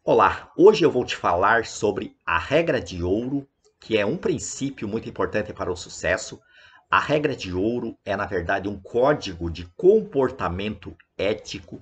Olá, hoje eu vou te falar sobre a regra de ouro, que é um princípio muito importante para o sucesso. A regra de ouro é, na verdade, um código de comportamento ético,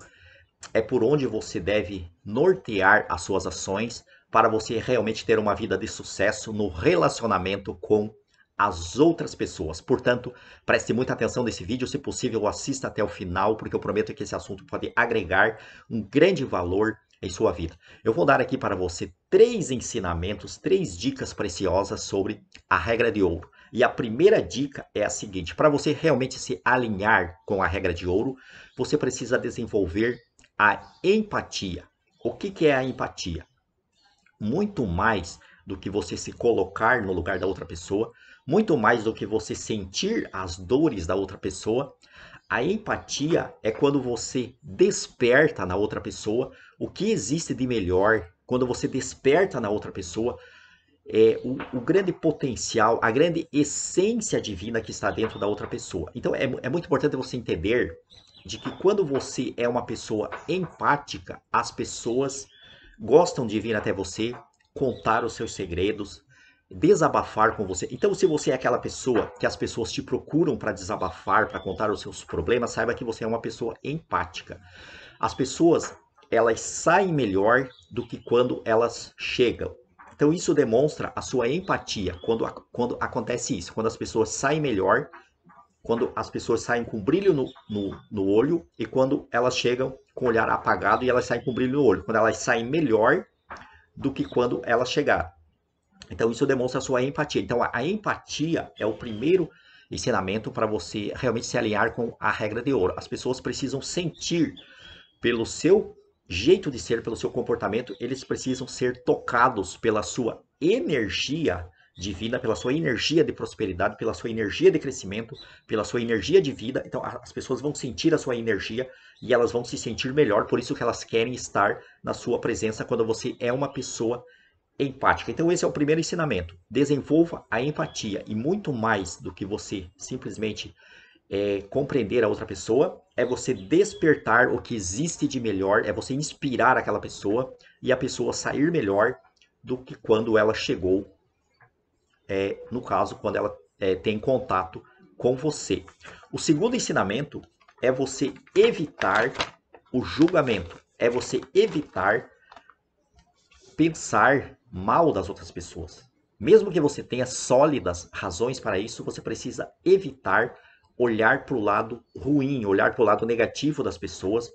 é por onde você deve nortear as suas ações para você realmente ter uma vida de sucesso no relacionamento com as outras pessoas. Portanto, preste muita atenção nesse vídeo, se possível, assista até o final, porque eu prometo que esse assunto pode agregar um grande valor em sua vida. Eu vou dar aqui para você três ensinamentos, três dicas preciosas sobre a regra de ouro. E a primeira dica é a seguinte: para você realmente se alinhar com a regra de ouro, você precisa desenvolver a empatia. O que é a empatia? Muito mais do que você se colocar no lugar da outra pessoa, muito mais do que você sentir as dores da outra pessoa. A empatia é quando você desperta na outra pessoa o que existe de melhor, quando você desperta na outra pessoa o grande potencial, a grande essência divina que está dentro da outra pessoa. Então é muito importante você entender de que quando você é uma pessoa empática, as pessoas gostam de vir até você, contar os seus segredos, desabafar com você. Então, se você é aquela pessoa que as pessoas te procuram para desabafar, para contar os seus problemas, saiba que você é uma pessoa empática. As pessoas, elas saem melhor do que quando elas chegam. Então, isso demonstra a sua empatia quando acontece isso, quando as pessoas saem melhor, quando as pessoas saem com brilho no olho e quando elas chegam com o olhar apagado e elas saem com brilho no olho, quando elas saem melhor do que quando elas chegaram. Então, isso demonstra a sua empatia. Então, a empatia é o primeiro ensinamento para você realmente se alinhar com a regra de ouro. As pessoas precisam sentir pelo seu jeito de ser, pelo seu comportamento, eles precisam ser tocados pela sua energia divina, pela sua energia de prosperidade, pela sua energia de crescimento, pela sua energia de vida. Então, as pessoas vão sentir a sua energia e elas vão se sentir melhor, por isso que elas querem estar na sua presença quando você é uma pessoa empática. Então, esse é o primeiro ensinamento. Desenvolva a empatia e muito mais do que você simplesmente compreender a outra pessoa, é você despertar o que existe de melhor, é você inspirar aquela pessoa e a pessoa sair melhor do que quando ela chegou, no caso, quando ela tem contato com você. O segundo ensinamento é você evitar o julgamento, é você evitar pensar mal das outras pessoas. Mesmo que você tenha sólidas razões para isso, você precisa evitar olhar para o lado ruim, olhar para o lado negativo das pessoas,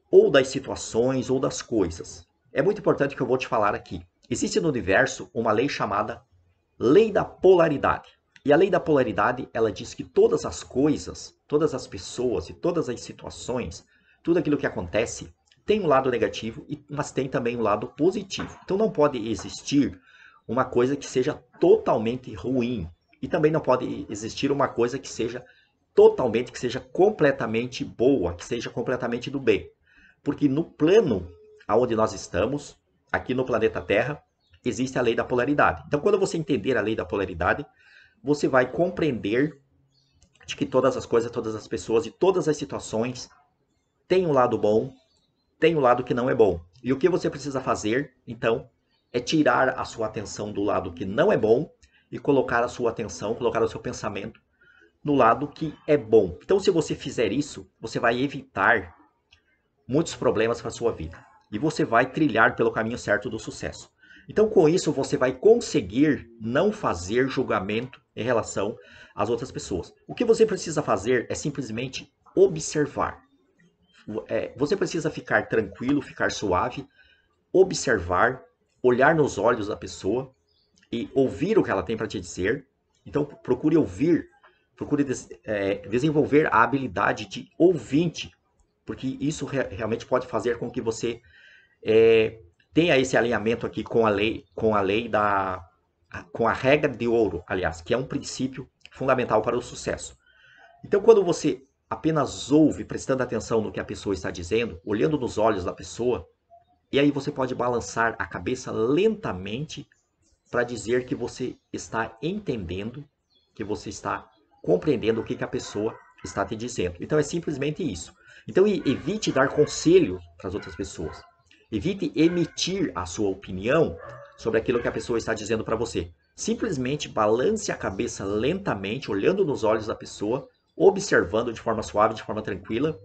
ou das situações, ou das coisas. É muito importante que eu vou te falar aqui. Existe no universo uma lei chamada lei da polaridade. E a lei da polaridade, ela diz que todas as coisas, todas as pessoas e todas as situações, tudo aquilo que acontece, tem um lado negativo, mas tem também um lado positivo. Então não pode existir uma coisa que seja totalmente ruim. E também não pode existir uma coisa que seja totalmente, que seja completamente boa, que seja completamente do bem. Porque no plano aonde nós estamos, aqui no planeta Terra, existe a lei da polaridade. Então, quando você entender a lei da polaridade, você vai compreender de que todas as coisas, todas as pessoas e todas as situações têm um lado bom, tem um lado que não é bom. E o que você precisa fazer, então, é tirar a sua atenção do lado que não é bom e colocar a sua atenção, colocar o seu pensamento no lado que é bom. Então, se você fizer isso, você vai evitar muitos problemas para a sua vida. E você vai trilhar pelo caminho certo do sucesso. Então, com isso, você vai conseguir não fazer julgamento em relação às outras pessoas. O que você precisa fazer é simplesmente observar. Você precisa ficar tranquilo, ficar suave, observar, olhar nos olhos da pessoa e ouvir o que ela tem para te dizer. Então, procure ouvir, procure desenvolver a habilidade de ouvinte, porque isso realmente pode fazer com que você tenha esse alinhamento aqui com a lei com a regra de ouro, aliás, que é um princípio fundamental para o sucesso. Então, quando você apenas ouve, prestando atenção no que a pessoa está dizendo, olhando nos olhos da pessoa, e aí você pode balançar a cabeça lentamente para dizer que você está entendendo, que você está compreendendo o que a pessoa está te dizendo. Então é simplesmente isso. Então evite dar conselho para as outras pessoas. Evite emitir a sua opinião sobre aquilo que a pessoa está dizendo para você. Simplesmente balance a cabeça lentamente, olhando nos olhos da pessoa, observando de forma suave, de forma tranquila,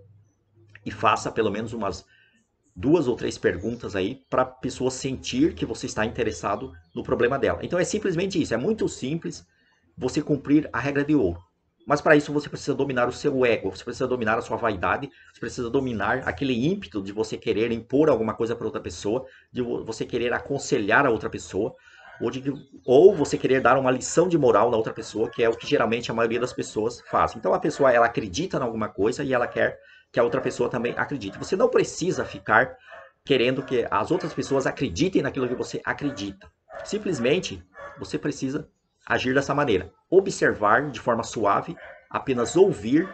e faça pelo menos umas 2 ou 3 perguntas aí para a pessoa sentir que você está interessado no problema dela. Então é simplesmente isso, é muito simples você cumprir a regra de ouro. Mas para isso você precisa dominar o seu ego, você precisa dominar a sua vaidade, você precisa dominar aquele ímpeto de você querer impor alguma coisa para outra pessoa, de você querer aconselhar a outra pessoa, ou você querer dar uma lição de moral na outra pessoa, que é o que geralmente a maioria das pessoas faz. Então a pessoa ela acredita em alguma coisa e ela quer que a outra pessoa também acredite. Você não precisa ficar querendo que as outras pessoas acreditem naquilo que você acredita. Simplesmente você precisa agir dessa maneira. Observar de forma suave, apenas ouvir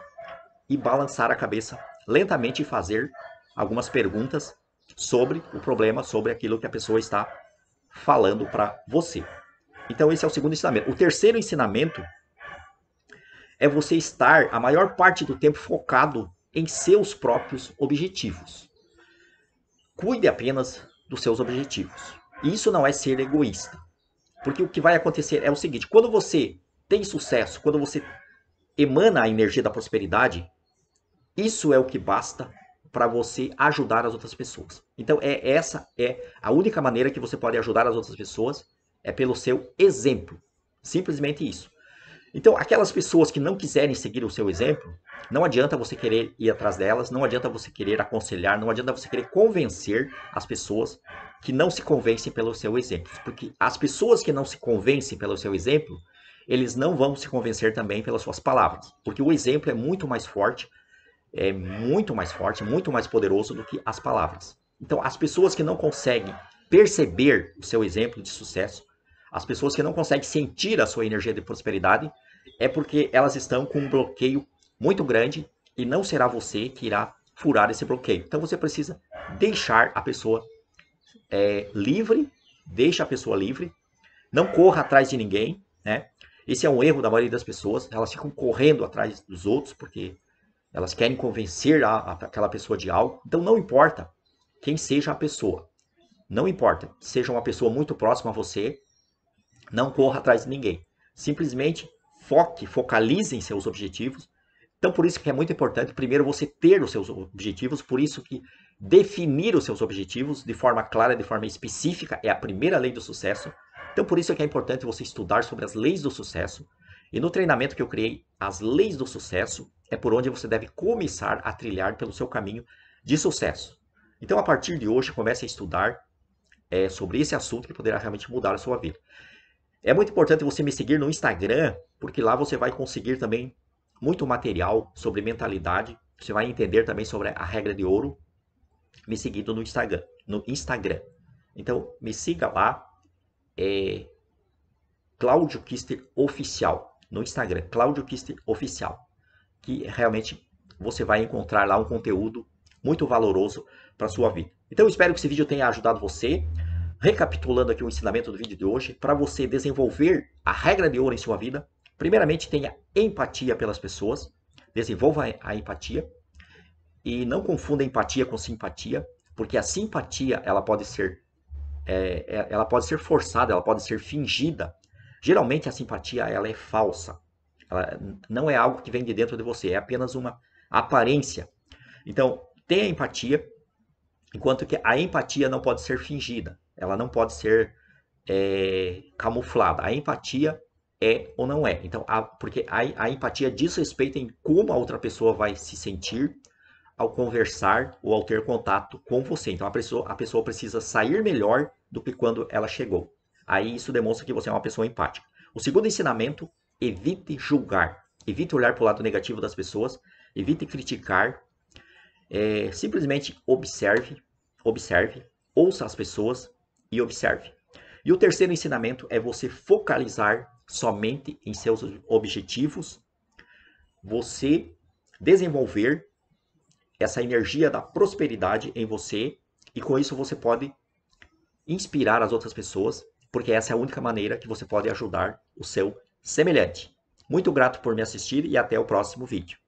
e balançar a cabeça lentamente e fazer algumas perguntas sobre o problema, sobre aquilo que a pessoa está falando para você. Então esse é o segundo ensinamento. O terceiro ensinamento é você estar a maior parte do tempo focado em seus próprios objetivos. Cuide apenas dos seus objetivos. E isso não é ser egoísta. Porque o que vai acontecer é o seguinte, quando você tem sucesso, quando você emana a energia da prosperidade, isso é o que basta para você ajudar as outras pessoas. Então, essa é a única maneira que você pode ajudar as outras pessoas, é pelo seu exemplo. Simplesmente isso. Então, aquelas pessoas que não quiserem seguir o seu exemplo, não adianta você querer ir atrás delas, não adianta você querer aconselhar, não adianta você querer convencer as pessoas que não se convencem pelo seu exemplo. Porque as pessoas que não se convencem pelo seu exemplo, eles não vão se convencer também pelas suas palavras. Porque o exemplo é muito mais forte, muito mais poderoso do que as palavras. Então, as pessoas que não conseguem perceber o seu exemplo de sucesso, as pessoas que não conseguem sentir a sua energia de prosperidade, é porque elas estão com um bloqueio muito grande e não será você que irá furar esse bloqueio. Então você precisa deixar a pessoa livre, deixa a pessoa livre, não corra atrás de ninguém, né? Esse é um erro da maioria das pessoas, elas ficam correndo atrás dos outros porque elas querem convencer aquela pessoa de algo. Então não importa quem seja a pessoa, não importa, seja uma pessoa muito próxima a você, não corra atrás de ninguém. Simplesmente focalize em seus objetivos. Então, por isso que é muito importante, primeiro, você ter os seus objetivos, por isso que definir os seus objetivos de forma clara, de forma específica, é a primeira lei do sucesso. Então, por isso que é importante você estudar sobre as leis do sucesso. E no treinamento que eu criei, as leis do sucesso, é por onde você deve começar a trilhar pelo seu caminho de sucesso. Então, a partir de hoje, comece a estudar sobre esse assunto que poderá realmente mudar a sua vida. É muito importante você me seguir no Instagram, porque lá você vai conseguir também muito material sobre mentalidade. Você vai entender também sobre a regra de ouro, me seguindo no Instagram. Então, me siga lá, Cláudio Kister Oficial, no Instagram, Cláudio Kister Oficial, que realmente você vai encontrar lá um conteúdo muito valoroso para a sua vida. Então, eu espero que esse vídeo tenha ajudado você. Recapitulando aqui o ensinamento do vídeo de hoje, para você desenvolver a regra de ouro em sua vida, primeiramente tenha empatia pelas pessoas, desenvolva a empatia e não confunda empatia com simpatia, porque a simpatia ela pode ser forçada, ela pode ser fingida. Geralmente a simpatia ela é falsa, ela não é algo que vem de dentro de você, é apenas uma aparência. Então tenha empatia, enquanto que a empatia não pode ser fingida. Ela não pode ser camuflada. A empatia é ou não é. Então, porque a empatia diz respeito em como a outra pessoa vai se sentir ao conversar ou ao ter contato com você. Então, a pessoa precisa sair melhor do que quando ela chegou. Aí isso demonstra que você é uma pessoa empática. O segundo ensinamento, evite julgar. Evite olhar para o lado negativo das pessoas. Evite criticar. Simplesmente observe, ouça as pessoas e observe. E o terceiro ensinamento é você focalizar somente em seus objetivos, você desenvolver essa energia da prosperidade em você e com isso você pode inspirar as outras pessoas, porque essa é a única maneira que você pode ajudar o seu semelhante. Muito grato por me assistir e até o próximo vídeo.